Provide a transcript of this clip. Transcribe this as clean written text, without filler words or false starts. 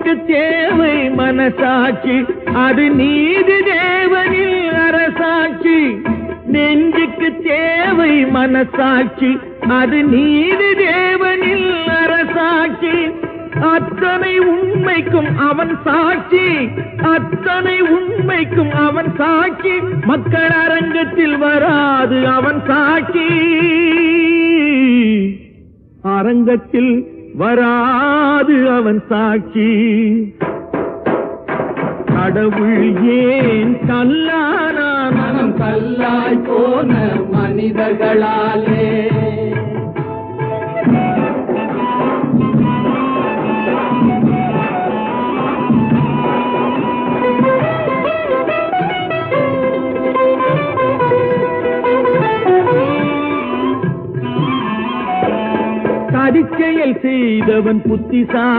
நெஞ்சுக்கு தேவை மனசாட்சி, அது நீதி தேவனில் அரசாட்சி. நெஞ்சுக்கு தேவை மனசாட்சி, அது நீதி தேவனில் அரசாட்சி. அத்தனை உண்மைக்கும் அவன் சாட்சி, அத்தனை உண்மைக்கும் அவன் சாட்சி. மக்கள் அரங்கத்தில் வராது அவன் சாட்சி, அரங்கத்தில் வராது அவன் சாட்சி. கடவுள் ஏன் கல்லானான்? மனம் கல்லாய் போன மனிதர்களாலே. சதிச்செயல் செய்தவன் புத்திசாலி,